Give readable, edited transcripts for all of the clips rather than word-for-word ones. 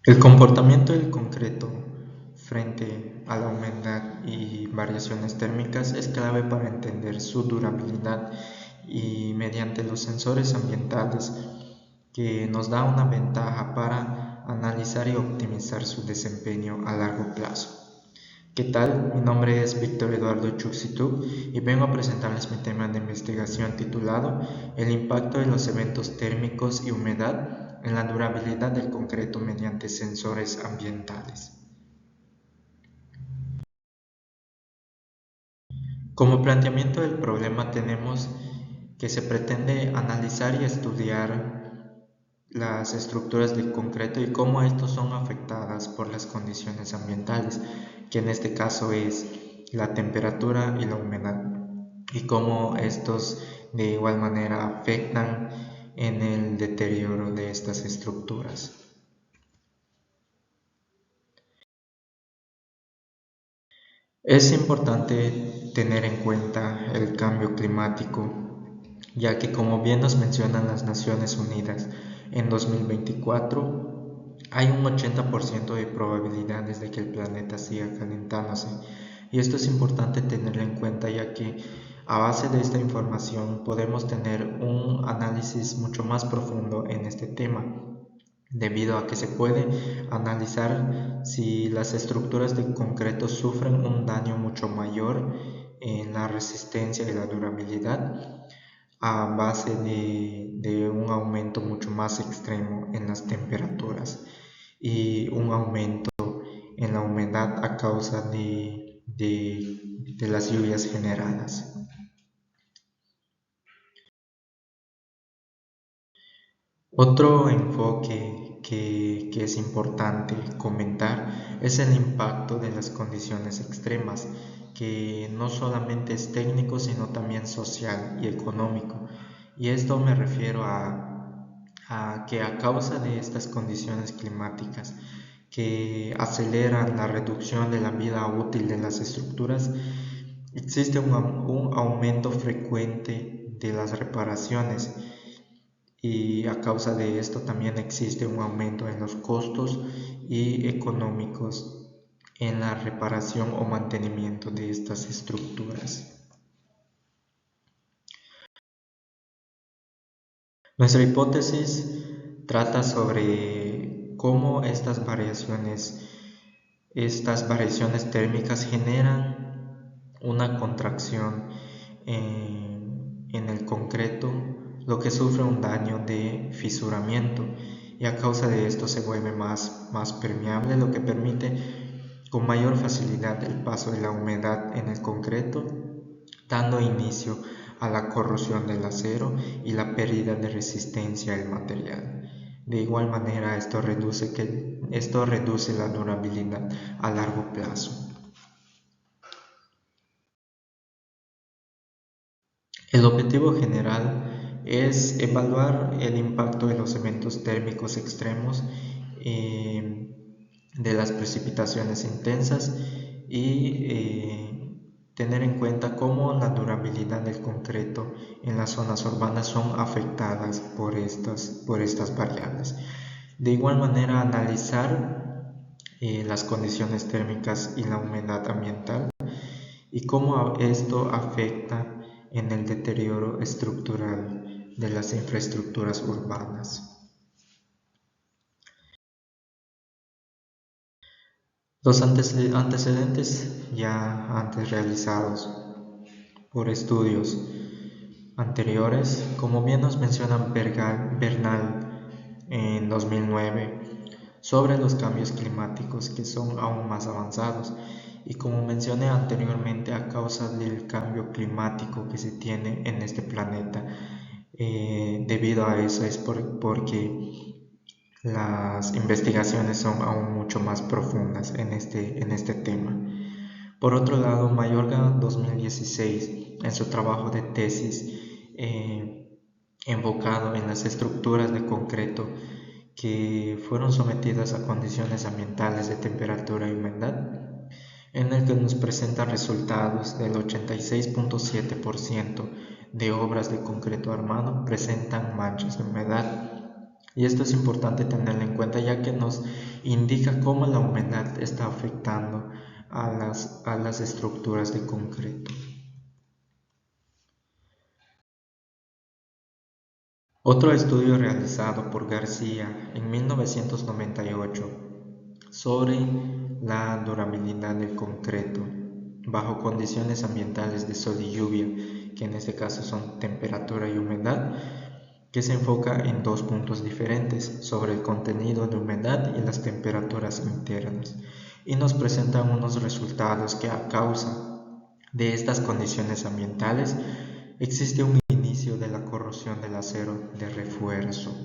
El comportamiento del concreto frente a la humedad y variaciones térmicas es clave para entender su durabilidad y mediante los sensores ambientales que nos da una ventaja para analizar y optimizar su desempeño a largo plazo. ¿Qué tal? Mi nombre es Víctor Eduardo Chuxitub y vengo a presentarles mi tema de investigación titulado El impacto de los eventos térmicos y humedad en la durabilidad del concreto mediante sensores ambientales. Como planteamiento del problema tenemos que se pretende analizar y estudiar las estructuras de concreto y cómo estos son afectadas por las condiciones ambientales, que en este caso es la temperatura y la humedad, y cómo estos de igual manera afectan en el deterioro de estas estructuras. Es importante tener en cuenta el cambio climático, ya que como bien nos mencionan las Naciones Unidas, en 2024 hay un 80% de probabilidades de que el planeta siga calentándose. Y esto es importante tenerlo en cuenta, ya que a base de esta información podemos tener un análisis mucho más profundo en este tema, debido a que se puede analizar si las estructuras de concreto sufren un daño mucho mayor en la resistencia y la durabilidad a base de un aumento mucho más extremo en las temperaturas y un aumento en la humedad a causa de las lluvias generadas. Otro enfoque que es importante comentar es el impacto de las condiciones extremas, que no solamente es técnico, sino también social y económico. Y esto me refiero a que a causa de estas condiciones climáticas que aceleran la reducción de la vida útil de las estructuras, existe un aumento frecuente de las reparaciones, y a causa de esto también existe un aumento en los costos y económicos en la reparación o mantenimiento de estas estructuras. Nuestra hipótesis trata sobre cómo estas variaciones térmicas generan una contracción en el concreto, lo que sufre un daño de fisuramiento, y a causa de esto se vuelve más permeable, lo que permite con mayor facilidad el paso de la humedad en el concreto, dando inicio a la corrosión del acero y la pérdida de resistencia del material. De igual manera, esto reduce la durabilidad a largo plazo. El objetivo general es evaluar el impacto de los eventos térmicos extremos, de las precipitaciones intensas y tener en cuenta cómo la durabilidad del concreto en las zonas urbanas son afectadas por estas variables. De igual manera, analizar las condiciones térmicas y la humedad ambiental y cómo esto afecta en el deterioro estructural de las infraestructuras urbanas. Los antecedentes ya antes realizados por estudios anteriores, como bien nos menciona Bernal en 2009, sobre los cambios climáticos que son aún más avanzados, y como mencioné anteriormente, a causa del cambio climático que se tiene en este planeta, debido a eso es porque las investigaciones son aún mucho más profundas en este tema. Por otro lado, Mayorga 2016, en su trabajo de tesis enfocado en las estructuras de concreto que fueron sometidas a condiciones ambientales de temperatura y humedad, en el que nos presenta resultados del 86.7% de obras de concreto armado presentan manchas de humedad. Y esto es importante tenerlo en cuenta, ya que nos indica cómo la humedad está afectando a las estructuras de concreto. Otro estudio realizado por García en 1998 sobre la durabilidad del concreto bajo condiciones ambientales de sol y lluvia, que en este caso son temperatura y humedad, que se enfoca en dos puntos diferentes sobre el contenido de humedad y las temperaturas internas, y nos presentan unos resultados que a causa de estas condiciones ambientales existe un inicio de la corrosión del acero de refuerzo.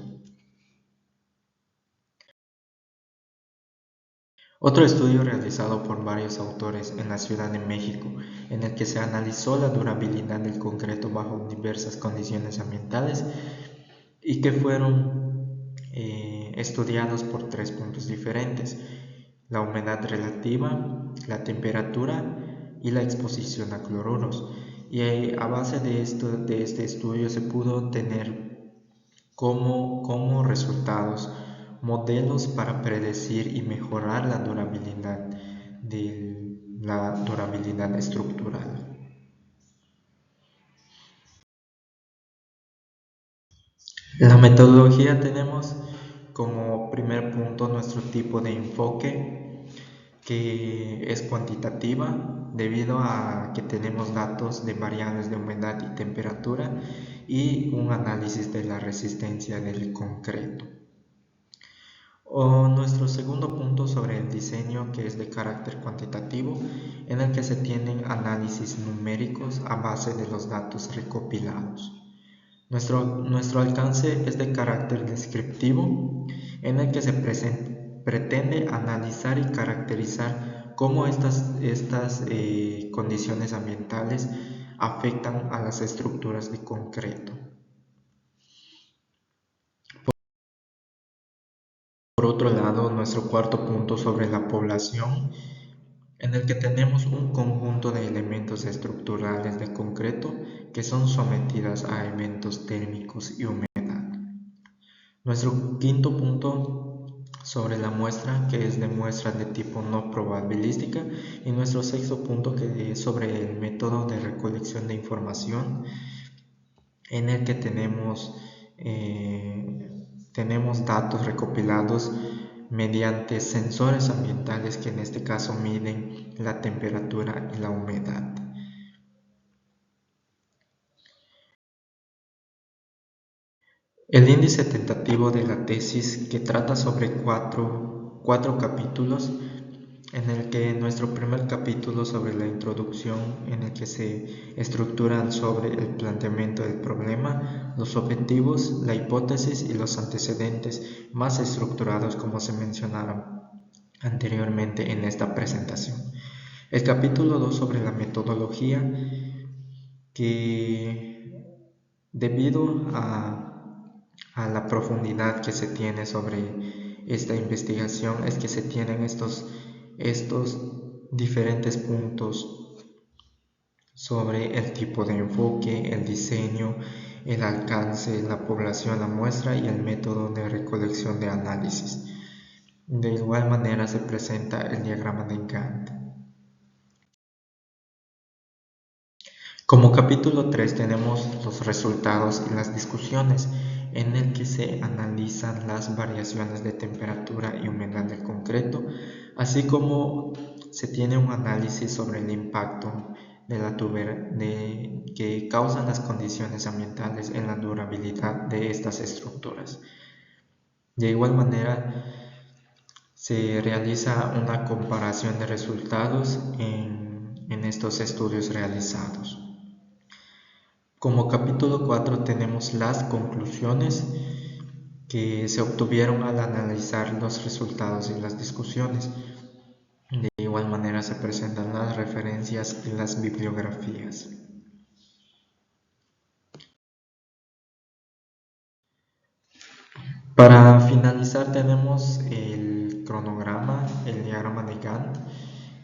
Otro estudio realizado por varios autores en la Ciudad de México, en el que se analizó la durabilidad del concreto bajo diversas condiciones ambientales y que fueron estudiados por tres puntos diferentes: la humedad relativa, la temperatura y la exposición a cloruros. Y a base de este estudio se pudo obtener como resultados modelos para predecir y mejorar la durabilidad estructural. La metodología tenemos como primer punto nuestro tipo de enfoque, que es cuantitativa debido a que tenemos datos de variables de humedad y temperatura y un análisis de la resistencia del concreto. O nuestro segundo punto sobre el diseño, que es de carácter cuantitativo, en el que se tienen análisis numéricos a base de los datos recopilados. Nuestro alcance es de carácter descriptivo, en el que se pretende analizar y caracterizar cómo estas condiciones ambientales afectan a las estructuras de concreto. Por otro lado, nuestro cuarto punto sobre la población, en el que tenemos un conjunto de elementos estructurales de concreto que son sometidas a eventos térmicos y humedad. Nuestro quinto punto sobre la muestra, que es de muestra de tipo no probabilística, y nuestro sexto punto, que es sobre el método de recolección de información, en el que tenemos datos recopilados mediante sensores ambientales que en este caso miden la temperatura y la humedad. El índice tentativo de la tesis, que trata sobre cuatro capítulos, en el que nuestro primer capítulo sobre la introducción, en el que se estructuran sobre el planteamiento del problema, los objetivos, la hipótesis y los antecedentes más estructurados como se mencionaron anteriormente en esta presentación. El capítulo 2 sobre la metodología, que debido a la profundidad que se tiene sobre esta investigación es que se tienen estos diferentes puntos sobre el tipo de enfoque, el diseño, el alcance, la población, la muestra y el método de recolección de análisis. De igual manera se presenta el diagrama de Gantt. Como capítulo 3 tenemos los resultados y las discusiones, en el que se analizan las variaciones de temperatura y humedad del concreto, así como se tiene un análisis sobre el impacto que causan las condiciones ambientales en la durabilidad de estas estructuras. De igual manera, se realiza una comparación de resultados en estos estudios realizados. Como capítulo 4 tenemos las conclusiones que se obtuvieron al analizar los resultados y las discusiones. De igual manera se presentan las referencias y las bibliografías. Para finalizar tenemos el cronograma, el diagrama de Gantt,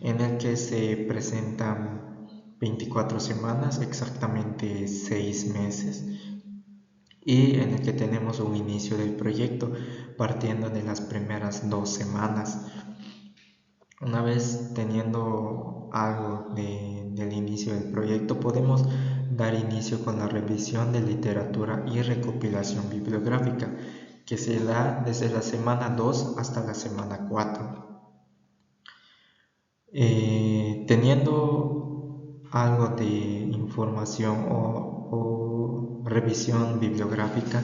en el que se presentan 24 semanas, exactamente 6 meses, y en el que tenemos un inicio del proyecto partiendo de las primeras 2 semanas. Una vez teniendo algo del inicio del proyecto, podemos dar inicio con la revisión de literatura y recopilación bibliográfica, que se da desde la semana 2 hasta la semana 4. Teniendo algo de información o revisión bibliográfica,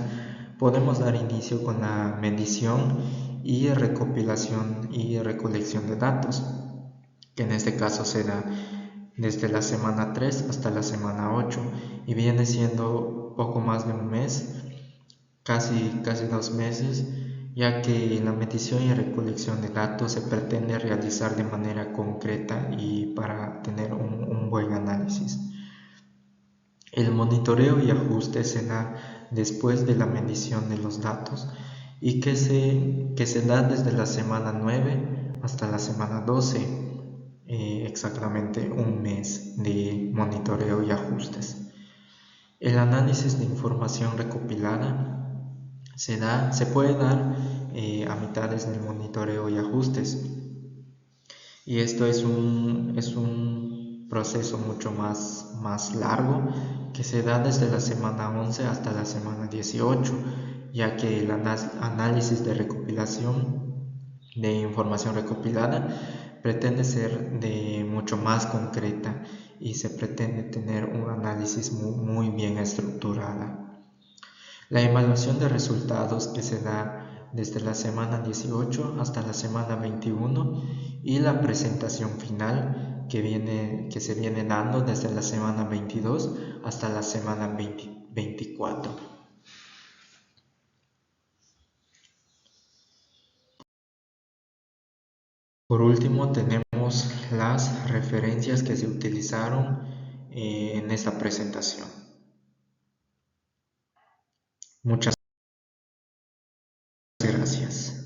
podemos dar inicio con la medición y recopilación y recolección de datos, que en este caso se da desde la semana 3 hasta la semana 8 y viene siendo poco más de un mes, casi 2 meses, ya que la medición y recolección de datos se pretende realizar de manera concreta y para tener un buen análisis. El monitoreo y ajuste se da después de la medición de los datos y que se da desde la semana 9 hasta la semana 12, exactamente un mes de monitoreo y ajustes. El análisis de información recopilada se puede dar a mitades del monitoreo y ajustes, y esto es un proceso mucho más largo, que se da desde la semana 11 hasta la semana 18, ya que el análisis de recopilación de información recopilada pretende ser de mucho más concreta y se pretende tener un análisis muy bien estructurada. La evaluación de resultados, que se da desde la semana 18 hasta la semana 21, y la presentación final, que se viene dando desde la semana 22 hasta la semana 24. Por último, tenemos las referencias que se utilizaron en esta presentación. Muchas gracias.